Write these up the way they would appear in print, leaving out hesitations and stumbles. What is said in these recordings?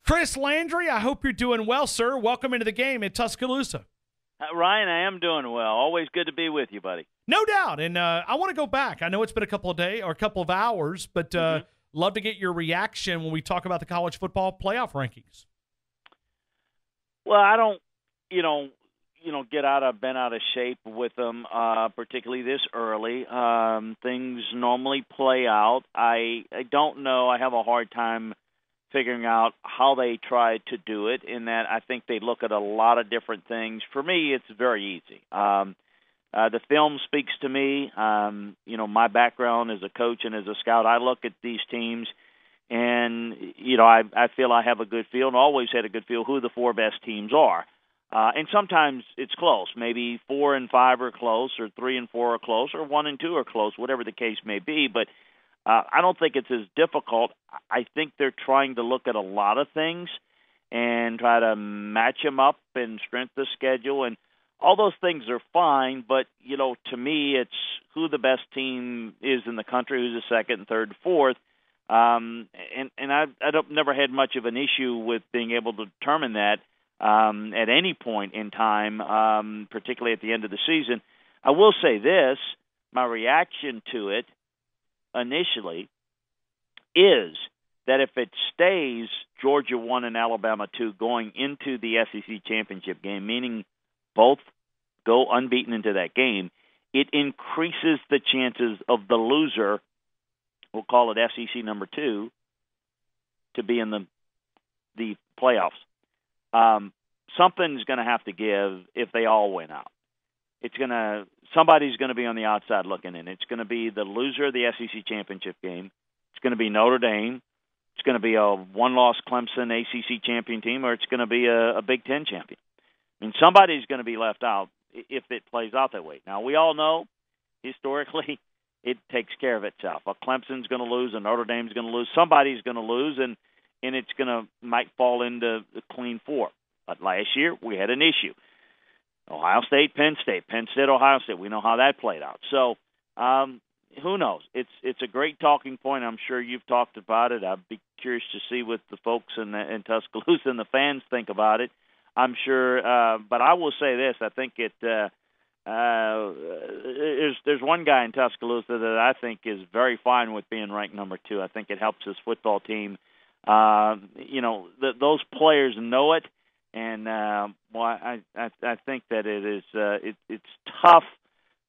Chris Landry, I hope you're doing well, sir. Welcome into the game in Tuscaloosa. Ryan, I am doing well. Always good to be with you, buddy. No doubt. And I want to go back. I know it's been a couple of days or a couple of hours, but love to get your reaction when we talk about the college football playoff rankings. Well, I don't, get bent out of shape with them, particularly this early. Things normally play out. I don't know. I have a hard time figuring out how they try to do it, in that I think they look at a lot of different things. For me, it's very easy. The film speaks to me. My background as a coach and as a scout, I look at these teams, and, I feel I have a good feel, and always had a good feel who the four best teams are. And sometimes it's close. Maybe 4 and 5 are close, or 3 and 4 are close, or 1 and 2 are close, whatever the case may be. But I don't think it's as difficult. I think they're trying to look at a lot of things and try to match them up and strength the schedule. And all those things are fine, but, to me, it's who the best team is in the country, who's the second, and third, and fourth. And I've never had much of an issue with being able to determine that at any point in time, particularly at the end of the season. I will say this, my reaction to it initially is that if it stays Georgia 1 and Alabama 2 going into the SEC championship game, meaning both go unbeaten into that game, it increases the chances of the loser, we'll call it SEC number 2, to be in the playoffs. Something's going to have to give if they all win out. Somebody's going to be on the outside looking in. It's going to be the loser of the SEC championship game. It's going to be Notre Dame. It's going to be a one-loss Clemson ACC champion team, or it's going to be a Big Ten champion. I mean, somebody's going to be left out if it plays out that way. Now, we all know historically it takes care of itself. A Clemson's going to lose, a Notre Dame's going to lose. Somebody's going to lose, and it's might fall into the clean 4. But last year we had an issue. Ohio State, Penn State, Ohio State. We know how that played out. So who knows? It's a great talking point. I'm sure you've talked about it. I'd be curious to see what the folks in Tuscaloosa and the fans think about it. I'm sure, but I will say this: I think there's one guy in Tuscaloosa that I think is very fine with being ranked number 2. I think it helps his football team. Those players know it. And I think that it's tough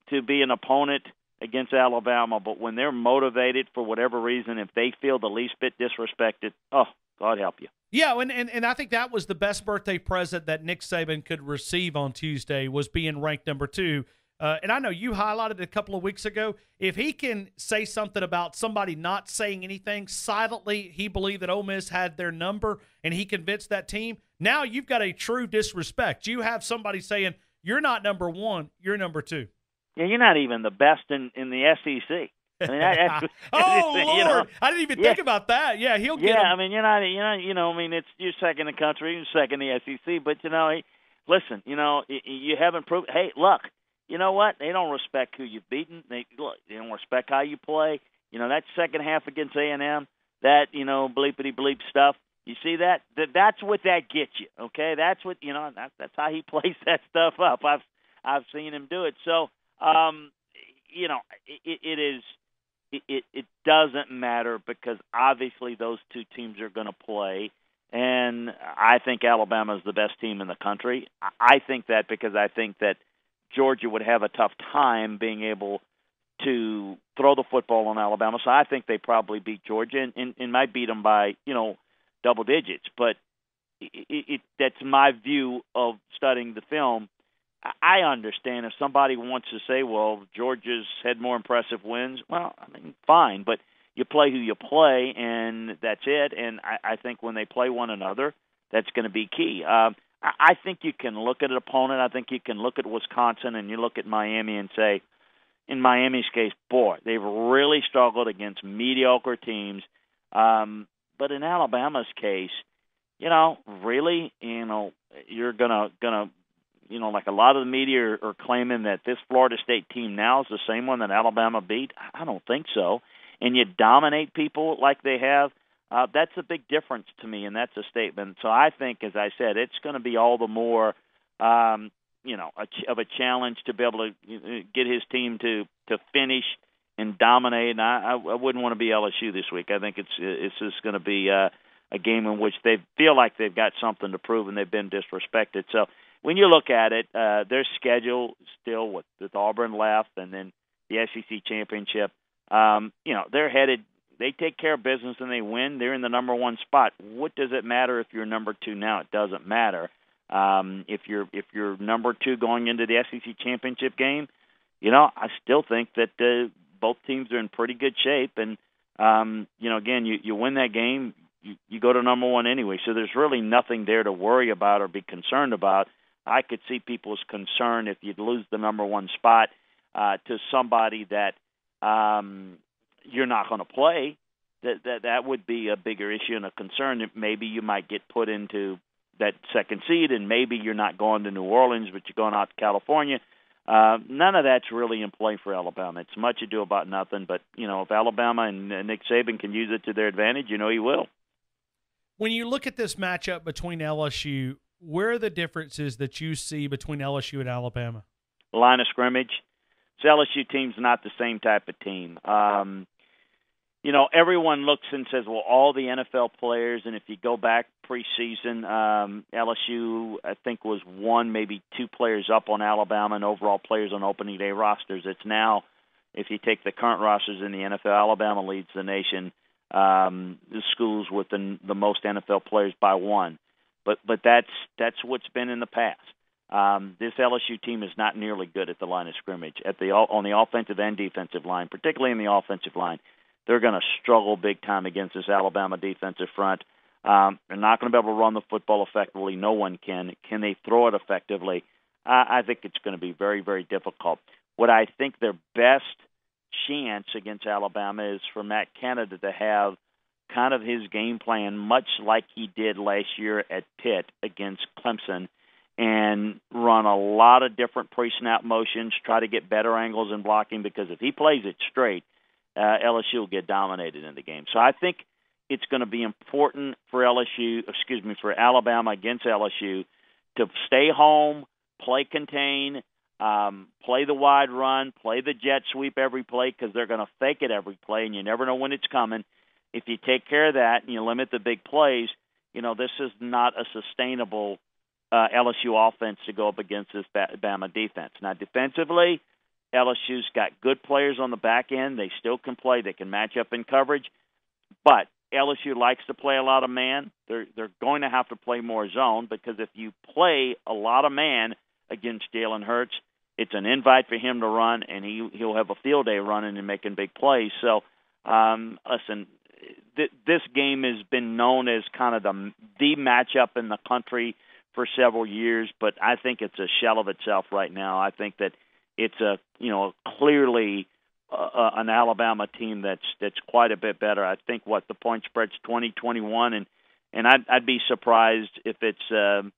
to be an opponent against Alabama, but when they're motivated for whatever reason, if they feel the least bit disrespected, oh, God help you. Yeah, and I think that was the best birthday present that Nick Saban could receive on Tuesday, was being ranked number 2. And I know you highlighted it a couple of weeks ago. If he can say something about somebody not saying anything, silently he believed that Ole Miss had their number, and he convinced that team, now you've got a true disrespect. You have somebody saying, you're not number 1, you're number 2. Yeah, you're not even the best in the SEC. I mean, oh, Lord. I didn't even think about that. Yeah, he'll get him. I mean, you're not, you're second in the country, you're second in the SEC, but, listen, you haven't proved, hey, look, you know what? They don't respect who you've beaten. They don't respect how you play. That second half against A&M, that, bleepity bleep stuff. You see that? That's what that gets you. Okay, that's what that's how he plays that stuff up. I've seen him do it. So, it doesn't matter, because obviously those two teams are going to play. And I think Alabama is the best team in the country. I think that because I think that Georgia would have a tough time being able to throw the football on Alabama. So I think they probably beat Georgia and might beat them by, double digits. But that's my view of studying the film. I understand if somebody wants to say, well, Georgia's had more impressive wins. Well, I mean, fine. But you play who you play, and that's it. And I think when they play one another, that's going to be key. I think you can look at an opponent. I think you can look at Wisconsin and you look at Miami and say, in Miami's case, boy, they've really struggled against mediocre teams. But in Alabama's case, really, you're gonna, like a lot of the media are claiming that this Florida State team now is the same one that Alabama beat. I don't think so. And you dominate people like they have. That's a big difference to me, and that's a statement. So I think, as I said, it's going to be all the more, of a challenge to be able to get his team to finish and dominate. And I wouldn't want to be LSU this week. I think it's just going to be a game in which they feel like they've got something to prove and they've been disrespected. So when you look at it, their schedule still with Auburn left and then the SEC championship, they're headed. They take care of business and they win. They're in the number one spot. What does it matter if you're number two now? It doesn't matter. If you're number two going into the SEC championship game, I still think that both teams are in pretty good shape. And again, you win that game, you go to number one anyway. So there's really nothing there to worry about or be concerned about. I could see people's concern if you'd lose the number one spot to somebody that you're not going to play. That would be a bigger issue and a concern. That maybe you might get put into that second seed, and maybe you're not going to New Orleans, but you're going out to California. None of that's really in play for Alabama. It's much ado about nothing, but, if Alabama and Nick Saban can use it to their advantage, he will. When you look at this matchup between LSU, where are the differences that you see between LSU and Alabama? Line of scrimmage. This LSU team's not the same type of team. Everyone looks and says, well, all the NFL players, and if you go back preseason, LSU, I think, was one, maybe two players up on Alabama and overall players on opening day rosters. It's now, if you take the current rosters in the NFL, Alabama leads the nation, the schools with the most NFL players by one. But that's what's been in the past. This LSU team is not nearly good at the line of scrimmage, on the offensive and defensive line, particularly in the offensive line. They're going to struggle big time against this Alabama defensive front. They're not going to be able to run the football effectively. No one can. Can they throw it effectively? I think it's going to be very, very difficult. What I think their best chance against Alabama is for Matt Canada to have kind of his game plan, much like he did last year at Pitt against Clemson, and run a lot of different pre-snap motions, try to get better angles in blocking, because if he plays it straight, LSU will get dominated in the game. So I think it's going to be important for Alabama against LSU to stay home, play contain, play the wide run, play the jet sweep every play, because they're going to fake it every play, and you never know when it's coming. If you take care of that and you limit the big plays, this is not a sustainable LSU offense to go up against this Bama defense. Now, defensively, LSU's got good players on the back end. They still can play. They can match up in coverage. But LSU likes to play a lot of man. They're going to have to play more zone, because if you play a lot of man against Jalen Hurts, it's an invite for him to run, and he'll have a field day running and making big plays. So, listen, this game has been known as kind of the matchup in the country for several years, but I think it's a shell of itself right now. I think that it's clearly an Alabama team that's quite a bit better. I think the point spread's 20-21, and I'd be surprised if it's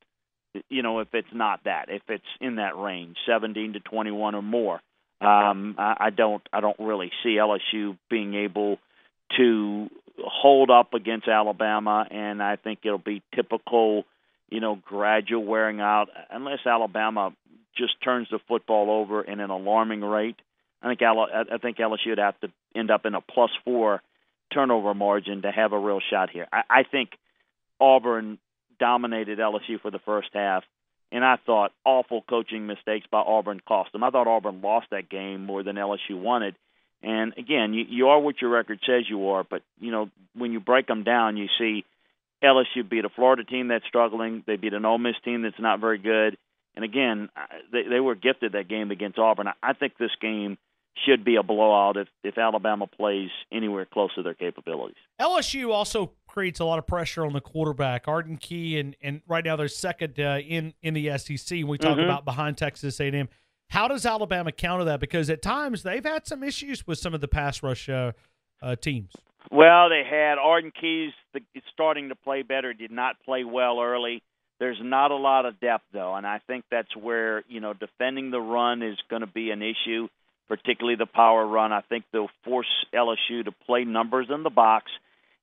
if it's not that, if it's in that range, 17-21 or more. I don't really see LSU being able to hold up against Alabama, and I think it'll be typical, gradual wearing out, unless Alabama just turns the football over in an alarming rate. I think LSU would have to end up in a +4 turnover margin to have a real shot here. I think Auburn dominated LSU for the first half, and I thought awful coaching mistakes by Auburn cost them. I thought Auburn lost that game more than LSU wanted. And, again, you are what your record says you are, but, when you break them down, you see LSU beat a Florida team that's struggling. They beat an Ole Miss team that's not very good. And, again, they were gifted that game against Auburn. I think this game should be a blowout if Alabama plays anywhere close to their capabilities. LSU also creates a lot of pressure on the quarterback. Arden Key, and right now they're second in the SEC. We talk about behind Texas A&M. How does Alabama counter that? Because at times they've had some issues with some of the pass rush teams. Well, they had Arden Key's starting to play better, did not play well early. There's not a lot of depth, though, and I think that's where, defending the run is going to be an issue, particularly the power run. I think they'll force LSU to play numbers in the box,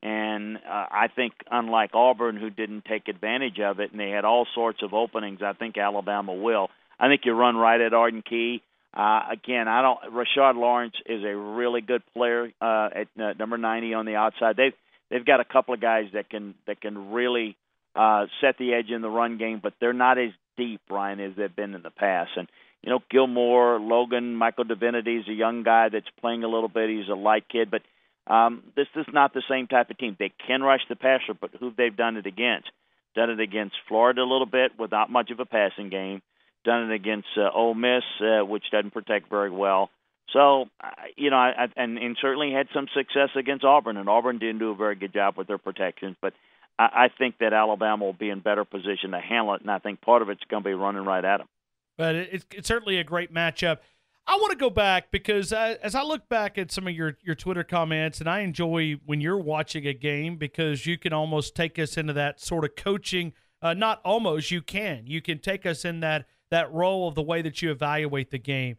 And I think, unlike Auburn, who didn't take advantage of it, and they had all sorts of openings, I think Alabama will. I think you run right at Arden Key. Again, Rashard Lawrence is a really good player at number 90 on the outside. They've got a couple of guys that can really set the edge in the run game, but they're not as deep, Ryan, as they've been in the past. And Gilmore, Logan, Michael Divinity is a young guy that's playing a little bit. He's a light kid, but this is not the same type of team. They can rush the passer, but who they've done it against? Done it against Florida a little bit without much of a passing game. Done it against Ole Miss, which doesn't protect very well. So, and certainly had some success against Auburn, and Auburn didn't do a very good job with their protections. But I think that Alabama will be in better position to handle it, and I think part of it's going to be running right at them. But it's certainly a great matchup. I want to go back because as I look back at some of your Twitter comments, and I enjoy when you're watching a game because you can almost take us into that sort of coaching. Not almost, you can. You can take us in that role of the way that you evaluate the game.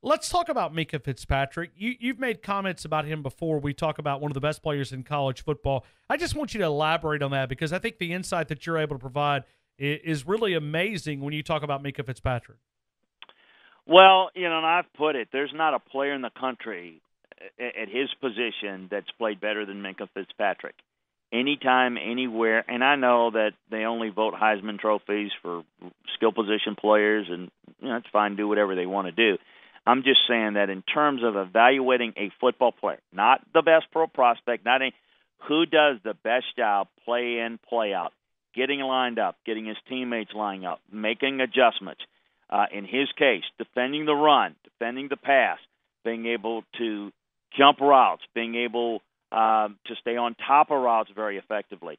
Let's talk about Minkah Fitzpatrick. You've made comments about him before. We talk about one of the best players in college football. I just want you to elaborate on that because I think the insight that you're able to provide is really amazing when you talk about Minkah Fitzpatrick. Well, and I've put it, there's not a player in the country at his position that's played better than Minkah Fitzpatrick. Anytime, anywhere, and I know that they only vote Heisman trophies for skill position players, and it's fine, do whatever they want to do. I'm just saying that in terms of evaluating a football player, not the best pro prospect, who does the best job play in, play out, getting lined up, getting his teammates lined up, making adjustments. In his case, defending the run, defending the pass, being able to jump routes, being able to stay on top of routes very effectively,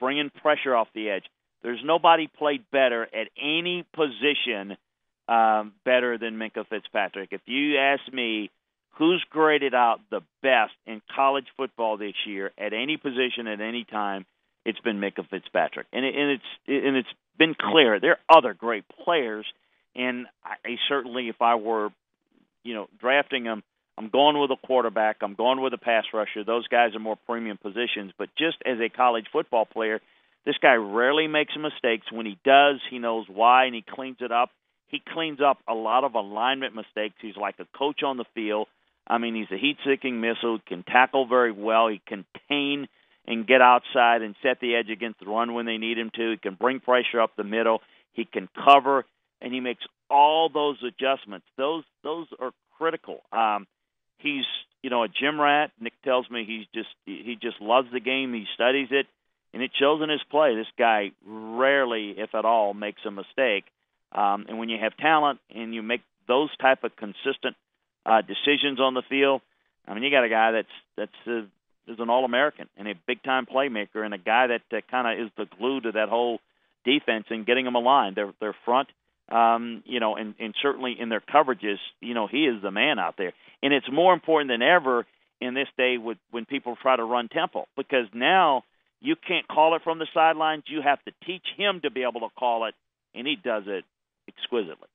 bringing pressure off the edge. There's nobody played better at any position better than Minkah Fitzpatrick. If you ask me who's graded out the best in college football this year at any position at any time, it's been Minkah Fitzpatrick, and it's been clear there are other great players, and I certainly, if I were, drafting them, I'm going with a quarterback, I'm going with a pass rusher. Those guys are more premium positions, but just as a college football player, this guy rarely makes mistakes. When he does, he knows why, and he cleans it up. He cleans up a lot of alignment mistakes. He's like a coach on the field. I mean, he's a heat-seeking missile, can tackle very well, he can contain and get outside and set the edge against the run when they need him to. He can bring pressure up the middle. He can cover, and he makes all those adjustments. Those are critical. He's a gym rat. Nick tells me he just loves the game. He studies it, and it shows in his play. This guy rarely, if at all, makes a mistake. And when you have talent and you make those type of consistent decisions on the field, I mean, you got a guy that's is an All-American and a big-time playmaker and a guy that kind of is the glue to that whole defense and getting them aligned. Their front, and certainly in their coverages, he is the man out there. And it's more important than ever in this day when people try to run tempo, because now you can't call it from the sidelines. You have to teach him to be able to call it, and he does it exquisitely.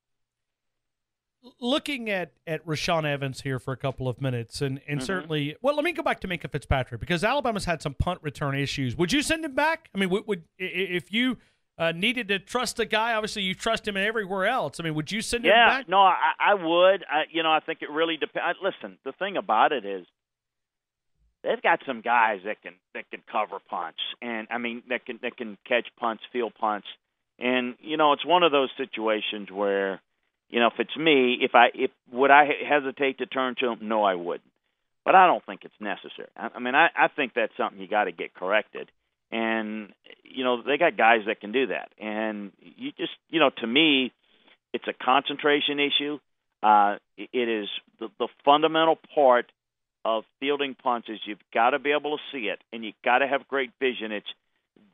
Looking at Rashaan Evans here for a couple of minutes, and certainly, well, let me go back to Minkah Fitzpatrick because Alabama's had some punt return issues. Would you send him back? I mean, would if you needed to trust a guy, obviously you trust him everywhere else. I mean, would you send him back? Yeah, no, I would. I think it really depends. Listen, the thing about it is they've got some guys that can cover punts, and I mean that can catch punts, field punts, and it's one of those situations where. If it's me, would I hesitate to turn to him? No, I wouldn't. But I don't think it's necessary. I mean, I think that's something you got to get corrected. And, they got guys that can do that. And you just, to me, it's a concentration issue. It is the fundamental part of fielding punts is you've got to be able to see it, and you've got to have great vision. It's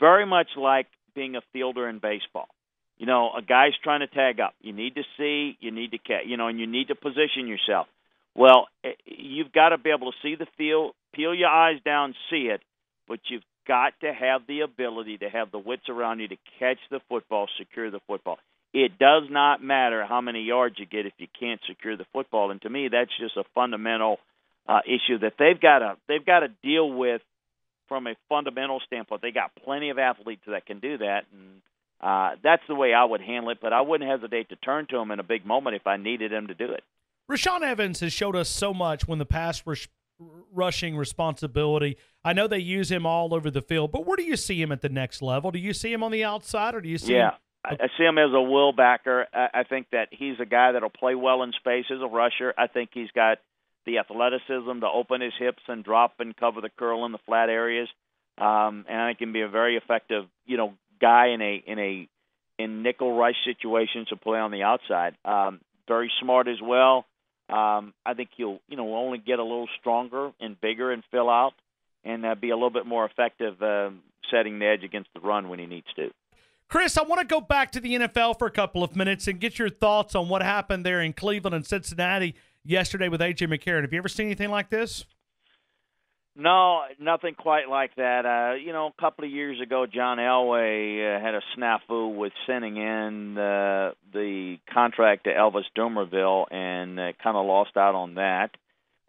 very much like being a fielder in baseball. A guy's trying to tag up. You need to see, you need to catch, and you need to position yourself. Well, you've got to be able to see the field, peel your eyes down, see it, but you've got to have the ability to have the wits around you to catch the football, secure the football. It does not matter how many yards you get if you can't secure the football, and to me, that's just a fundamental issue that they've got to deal with from a fundamental standpoint. They got plenty of athletes that can do that, and that's the way I would handle it. But I wouldn't hesitate to turn to him in a big moment if I needed him to do it. Rashaan Evans has showed us so much when the pass rushing responsibility. I know they use him all over the field, but where do you see him at the next level? Do you see him on the outside, or do you see him? I see him as a will backer. I think that he's a guy that'll play well in space as a rusher. I think he's got the athleticism to open his hips and drop and cover the curl in the flat areas. And I think he can be a very effective, guy in nickel rush situations to play on the outside. Very smart as well. I think he'll, only get a little stronger and bigger and fill out and be a little bit more effective setting the edge against the run when he needs to. Chris, I want to go back to the NFL for a couple of minutes and get your thoughts on what happened there in Cleveland and Cincinnati yesterday with A.J. McCarron. Have you ever seen anything like this? No, nothing quite like that. A couple of years ago, John Elway had a snafu with sending in the contract to Elvis Dumervil and kind of lost out on that.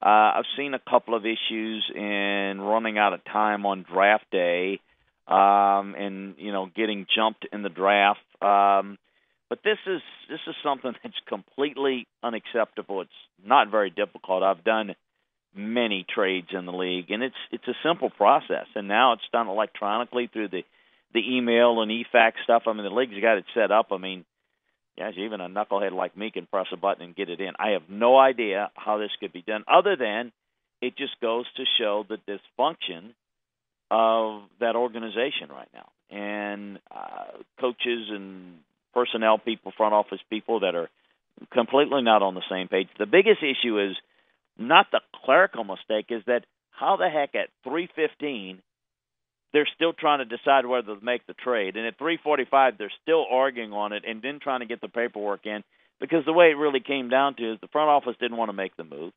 I've seen a couple of issues in running out of time on draft day and, getting jumped in the draft. But this is something that's completely unacceptable. It's not very difficult. I've done many trades in the league, and it's a simple process. And now it's done electronically through the email and e-fax stuff. I mean, the league's got it set up. I mean, gosh, even a knucklehead like me can press a button and get it in. I have no idea how this could be done, other than it just goes to show the dysfunction of that organization right now. And coaches and personnel people, front office people that are completely not on the same page. The biggest issue is not the clerical mistake, is that how the heck at 3:15 they're still trying to decide whether to make the trade, and at 3:45 they're still arguing on it and then trying to get the paperwork in, because the way it really came down to is the front office didn't want to make the move.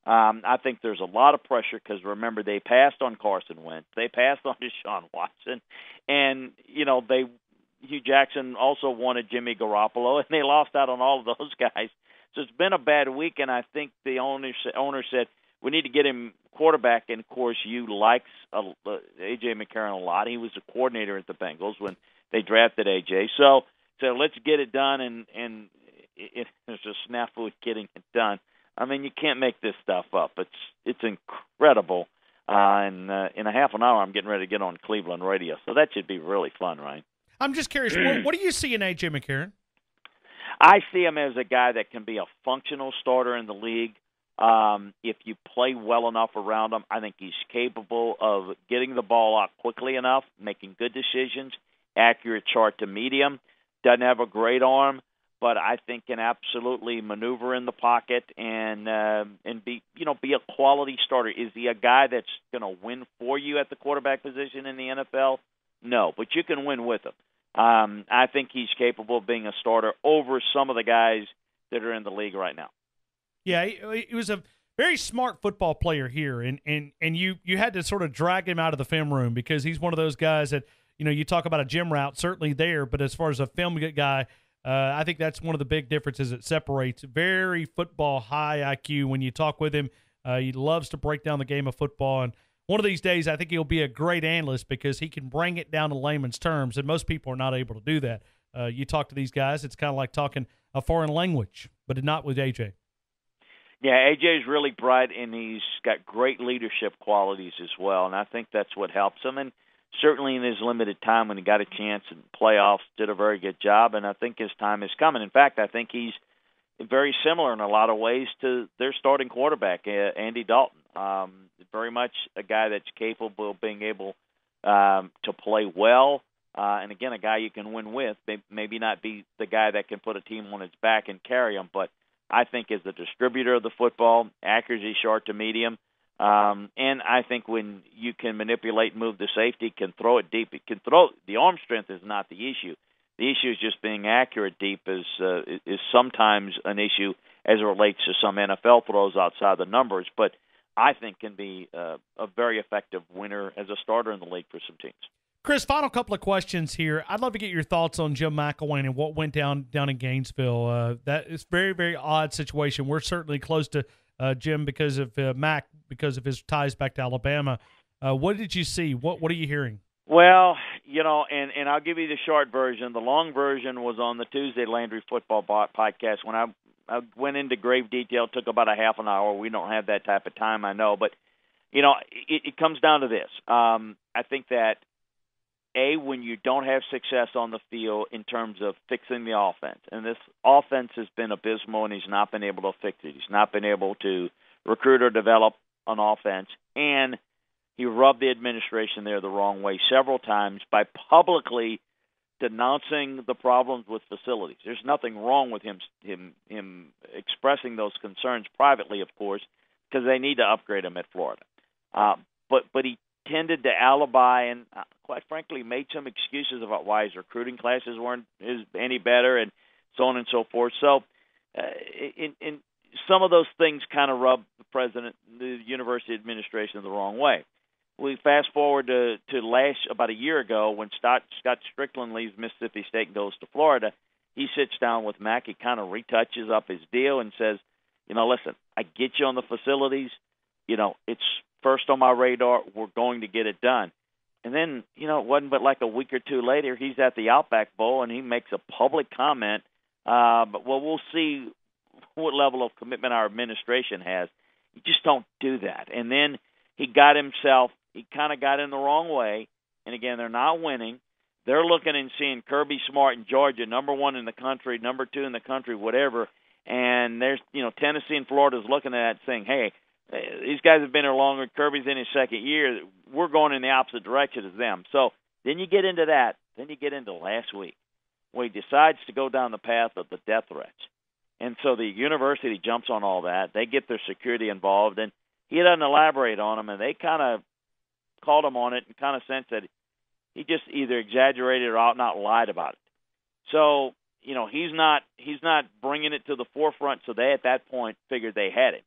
I think there's a lot of pressure because, remember, they passed on Carson Wentz. They passed on Deshaun Watson. And, Hugh Jackson also wanted Jimmy Garoppolo, and they lost out on all of those guys. So it's been a bad week, and I think the owner said, we need to get him quarterback. And, of course, Hugh likes A.J. McCarron a lot. He was a coordinator at the Bengals when they drafted A.J. So let's get it done, and there's a snafu with getting it done. I mean, you can't make this stuff up. It's incredible. And in a half an hour, I'm getting ready to get on Cleveland radio. So that should be really fun, right? I'm just curious, what do you see in A.J. McCarron? I see him as a guy that can be a functional starter in the league. If you play well enough around him, I think he's capable of getting the ball out quickly enough, making good decisions, accurate short to medium. Doesn't have a great arm, but I think can absolutely maneuver in the pocket and be a quality starter. Is he a guy that's going to win for you at the quarterback position in the NFL? No, but you can win with him. I think he's capable of being a starter over some of the guys that are in the league right now. Yeah, he was a very smart football player here, and you had to sort of drag him out of the film room because he's one of those guys that, you talk about a gym route, certainly there, but as far as a film guy, I think that's one of the big differences that separates. Very football high IQ. When you talk with him, he loves to break down the game of football, and one of these days I think he'll be a great analyst because he can bring it down to layman's terms, and most people are not able to do that. You talk to these guys, it's kind of like talking a foreign language, but not with A.J. Yeah, A.J.'s really bright, and he's got great leadership qualities as well, and I think that's what helps him. And certainly in his limited time when he got a chance in playoffs, did a very good job, and I think his time is coming. In fact, I think he's very similar in a lot of ways to their starting quarterback, Andy Dalton. Very much a guy that's capable of being able to play well, and again, a guy you can win with. Maybe not be the guy that can put a team on its back and carry them, but I think is the distributor of the football, accuracy short to medium, and I think when you can manipulate, move the safety, can throw it deep. It can throw. The arm strength is not the issue. The issue is just being accurate deep is sometimes an issue as it relates to some NFL throws outside the numbers, but I think can be a very effective winner as a starter in the league for some teams. Chris, final couple of questions here. I'd love to get your thoughts on Jim McElwain and what went down in Gainesville. That is very, very odd situation. We're certainly close to Jim, because of Mac, because of his ties back to Alabama. What did you see? What are you hearing? Well, and I'll give you the short version. The long version was on the Tuesday Landry Football podcast when I went into grave detail. It took about a half an hour. We don't have that type of time, I know. But, it comes down to this. I think that, when you don't have success on the field in terms of fixing the offense, and this offense has been abysmal and he's not been able to fix it. He's not been able to recruit or develop an offense, and he rubbed the administration there the wrong way several times by publicly denouncing the problems with facilities. There's nothing wrong with him expressing those concerns privately, of course, because they need to upgrade him at Florida. But he tended to alibi and, quite frankly, made some excuses about why his recruiting classes weren't any better and so on and so forth. So in some of those things kind of rubbed the university administration the wrong way. We fast forward to about a year ago when Scott Strickland leaves Mississippi State and goes to Florida. He sits down with Mac. He kind of retouches up his deal and says, listen, I get you on the facilities. It's first on my radar. We're going to get it done. And then, it wasn't but like a week or two later, he's at the Outback Bowl and he makes a public comment. But we'll see what level of commitment our administration has. You just don't do that. And then he kind of got in the wrong way. And again, they're not winning. They're looking and seeing Kirby Smart in Georgia, number 1 in the country, number 2 in the country, whatever. And there's, Tennessee and Florida's looking at that saying, hey, these guys have been here longer. Kirby's in his second year. We're going in the opposite direction as them. So then you get into that. Then you get into last week where he decides to go down the path of the death threats. And so the university jumps on all that. They get their security involved, and he doesn't elaborate on them, and they kind of called him on it and kind of sensed that he just either exaggerated or not lied about it. So, he's not bringing it to the forefront, so they at that point figured they had it.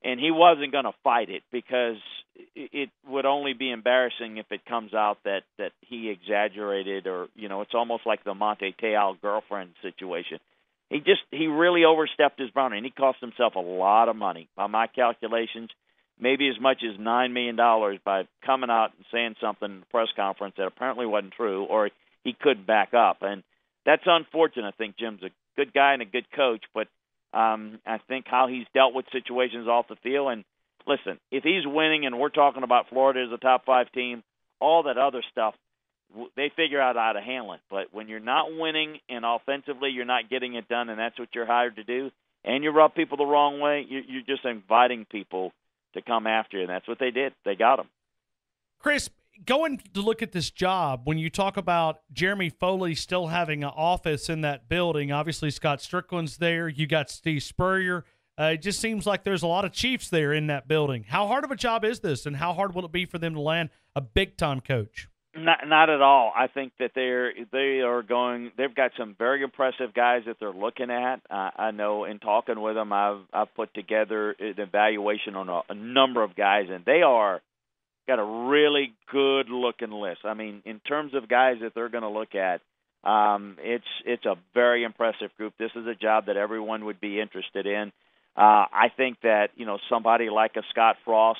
And he wasn't going to fight it because it would only be embarrassing if it comes out that he exaggerated or, it's almost like the Monte Te'o girlfriend situation. He really overstepped his boundary, and he cost himself a lot of money. By my calculations, maybe as much as $9 million by coming out and saying something in the press conference that apparently wasn't true or he couldn't back up. And that's unfortunate. I think Jim's a good guy and a good coach, but I think how he's dealt with situations off the field. And listen, if he's winning and we're talking about Florida as a top 5 team, all that other stuff, they figure out how to handle it. But when you're not winning and offensively you're not getting it done and that's what you're hired to do, and you rub people the wrong way, you're just inviting people to come after you, and that's what they did. They got him. Chris, going to look at this job, when you talk about Jeremy Foley still having an office in that building, obviously Scott Strickland's there, you got Steve Spurrier. It just seems like there's a lot of Chiefs there in that building. How hard of a job is this, and how hard will it be for them to land a big-time coach? Not at all. I think that they've got some very impressive guys that they're looking at. I know in talking with them, I've put together an evaluation on a number of guys, and they got a really good looking list. I mean, in terms of guys that they're going to look at, it's a very impressive group. This is a job that everyone would be interested in. I think that somebody like a Scott Frost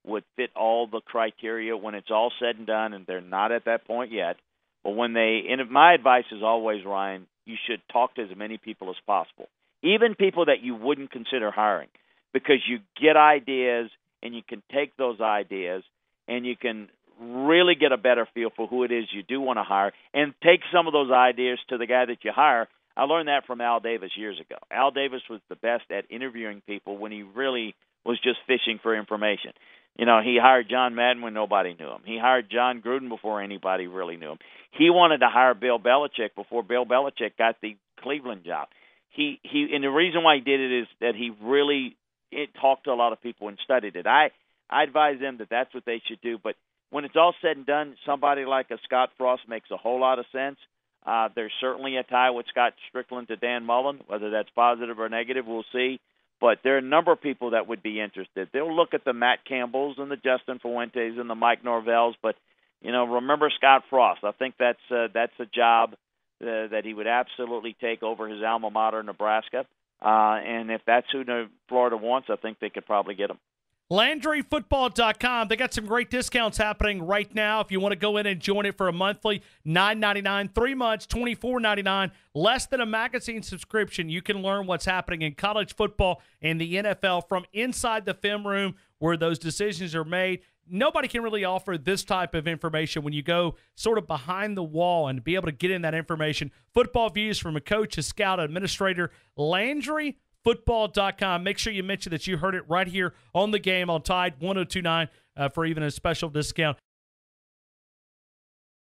would fit all the criteria when it's all said and done, and they're not at that point yet. But my advice is always, Ryan, you should talk to as many people as possible, even people that you wouldn't consider hiring, because you get ideas and you can take those ideas and you can really get a better feel for who it is you do want to hire and take some of those ideas to the guy that you hire. I learned that from Al Davis years ago. Al Davis was the best at interviewing people when he really was just fishing for information. He hired John Madden when nobody knew him. He hired John Gruden before anybody really knew him. He wanted to hire Bill Belichick before Bill Belichick got the Cleveland job. And the reason why he did it is that he really talked to a lot of people and studied it. I advise them that that's what they should do. But when it's all said and done, somebody like a Scott Frost makes a whole lot of sense. There's certainly a tie with Scott Strickland to Dan Mullen. Whether that's positive or negative, we'll see. But there are a number of people that would be interested. They'll look at the Matt Campbells and the Justin Fuentes and the Mike Norvells. But, remember Scott Frost. I think that's a job that he would absolutely take over his alma mater, Nebraska. And if that's who Florida wants, I think they could probably get them. LandryFootball.com. They got some great discounts happening right now. If you want to go in and join it for a monthly, $9.99, 3 months, $24.99, less than a magazine subscription. You can learn what's happening in college football and the NFL from inside the film room where those decisions are made. Nobody can really offer this type of information when you go sort of behind the wall and be able to get in that information. Football views from a coach, a scout, administrator. LandryFootball.com. Make sure you mention that you heard it right here on the game on Tide 102.9 for even a special discount.